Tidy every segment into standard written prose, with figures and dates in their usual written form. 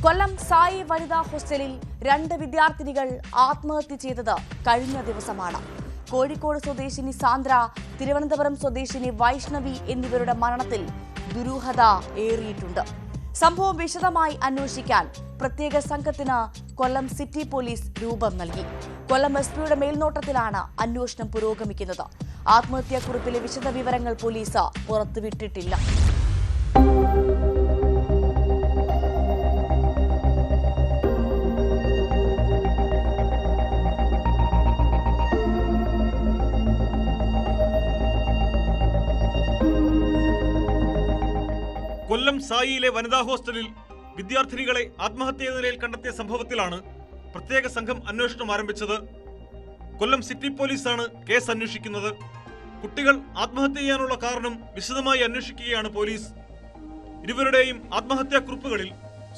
കൊല്ലം സായി വനിതാ ഹോസ്റ്റലിൽ 2 വിദ്യാർത്ഥിനികൾ ആത്മഹത്യ ചെയ്തത് കഴിഞ്ഞ ദിവസമാണ്. കോഴിക്കോട് സ്വദേശിനി സാന്ദ്ര, തിരുവനന്തപുരം സ്വദേശിനി വൈഷ്ണവി എന്നിവരുടെ മരണത്തിൽ ദുരൂഹത ഏറിയിട്ടുണ്ട്. സംഭവം വിശദമായി അന്വേഷിക്കാൻ പ്രത്യേക സംഘത്തിന് കൊല്ലം സിറ്റി പോലീസ് രൂപം നൽകി. കൊല്ലം എസ്പിയുടെ മേൽനോട്ടത്തിലാണ് അന്വേഷണം പുരോഗമിക്കുന്നത്. ആത്മഹത്യാക്കുറിപ്പിലെ വിശദവിവരങ്ങൾ പോലീസ് പുറത്തുവിട്ടിട്ടില്ല. കൊല്ലം സായിയിലെ വനിതാ ഹോസ്റ്റലിൽ വിദ്യാർത്ഥിനികളെ ആത്മഹത്യ ചെയ്ത നിലയിൽ കണ്ടെത്തിയ സംഭവത്തിലാണ് പ്രത്യേക സംഘം അന്വേഷണം ആരംഭിച്ചത്. കൊല്ലം സിറ്റി പോലീസാണ് കേസ് അന്വേഷിക്കുന്നത്. കുട്ടികൾ ആത്മഹത്യ ചെയ്യാനുള്ള കാരണം വിശദമായി അന്വേഷിക്കുകയാണ് പോലീസ്. ഇരുവരുടെയും ആത്മഹത്യാക്കുറിപ്പുകളിൽ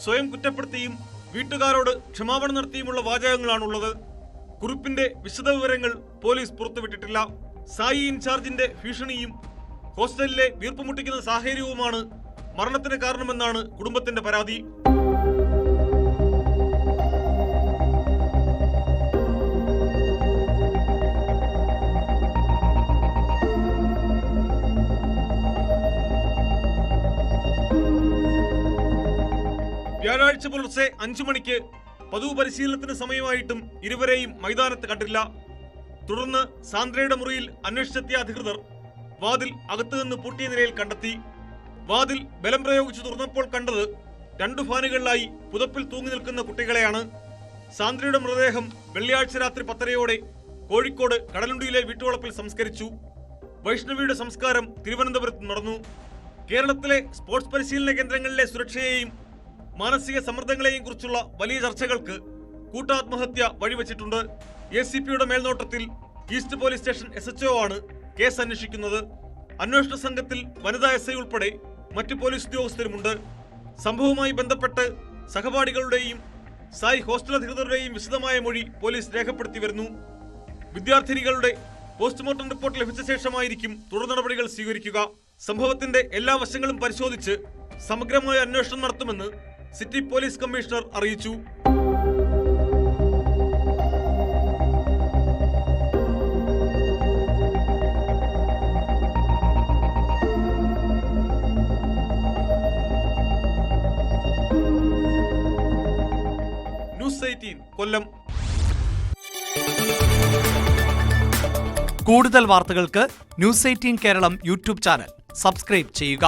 സ്വയം കുറ്റപ്പെടുത്തിയും വീട്ടുകാരോട് ക്ഷമാപണം നടത്തിയുമുള്ള വാചകങ്ങളാണുള്ളത്. കുറിപ്പിന്റെ വിശദവിവരങ്ങൾ പോലീസ് പുറത്തുവിട്ടിട്ടില്ല. സായി ഇൻചാർജിന്റെ ഭീഷണിയും ഹോസ്റ്റലിലെ വീർപ്പുമുട്ടിക്കുന്ന സാഹചര്യവുമാണ് മരണത്തിന് കാരണമെന്നാണ് കുടുംബത്തിന്റെ പരാതി. വ്യാഴാഴ്ച പുലർച്ചെ 5 മണിക്ക് പതിവ് പരിശീലനത്തിന് സമയമായിട്ടും ഇരുവരെയും മൈതാനത്ത് കണ്ടില്ല. തുടർന്ന് സാന്ദ്രയുടെ മുറിയിൽ അന്വേഷിച്ചെത്തിയ അധികൃതർ വാതിൽ അകത്തുനിന്ന് പൂട്ടിയ നിലയിൽ കണ്ടെത്തി. വാതിൽ ബലം പ്രയോഗിച്ചു തുറന്നപ്പോൾ കണ്ടത് 2 ഫാനുകളിലായി പുതപ്പിൽ തൂങ്ങി നിൽക്കുന്ന കുട്ടികളെയാണ്. സാന്ദ്രയുടെ മൃതദേഹം വെള്ളിയാഴ്ച രാത്രി 10:30 കോഴിക്കോട് കടലുണ്ടിയിലെ വീട്ടുവളപ്പിൽ സംസ്കരിച്ചു. വൈഷ്ണവിയുടെ സംസ്കാരം തിരുവനന്തപുരത്ത് നടന്നു. കേരളത്തിലെ സ്പോർട്സ് പരിശീലന കേന്ദ്രങ്ങളിലെ സുരക്ഷയെയും മാനസിക സമ്മർദ്ദങ്ങളെയും കുറിച്ചുള്ള വലിയ ചർച്ചകൾക്ക് കൂട്ടാത്മഹത്യ വഴിവെച്ചിട്ടുണ്ട്. ACPയുടെ മേൽനോട്ടത്തിൽ ഈസ്റ്റ് പോലീസ് സ്റ്റേഷൻ SHO ആണ് കേസ് അന്വേഷിക്കുന്നത്. അന്വേഷണ സംഘത്തിൽ വനിതാ SI ഉൾപ്പെടെ മറ്റ് പോലീസ് ഉദ്യോഗസ്ഥരുമുണ്ട്. സംഭവവുമായി ബന്ധപ്പെട്ട് സഹപാഠികളുടെയും സായി ഹോസ്റ്റൽ അധികൃതരുടെയും വിശദമായ മൊഴി പോലീസ് രേഖപ്പെടുത്തി വരുന്നു. വിദ്യാർത്ഥിനികളുടെ പോസ്റ്റ്മോർട്ടം റിപ്പോർട്ട് ലഭിച്ച ശേഷമായിരിക്കും തുടർ നടപടികൾ സ്വീകരിക്കുക. സംഭവത്തിന്റെ എല്ലാ വശങ്ങളും പരിശോധിച്ച് സമഗ്രമായ അന്വേഷണം നടത്തുമെന്ന് സിറ്റി പോലീസ് കമ്മീഷണർ അറിയിച്ചു. ന്യൂസ് 18 കൊല്ലം. കൂടുതൽ വാർത്തകൾക്ക് news 18 Keralam YouTube channel subscribe ചെയ്യുക.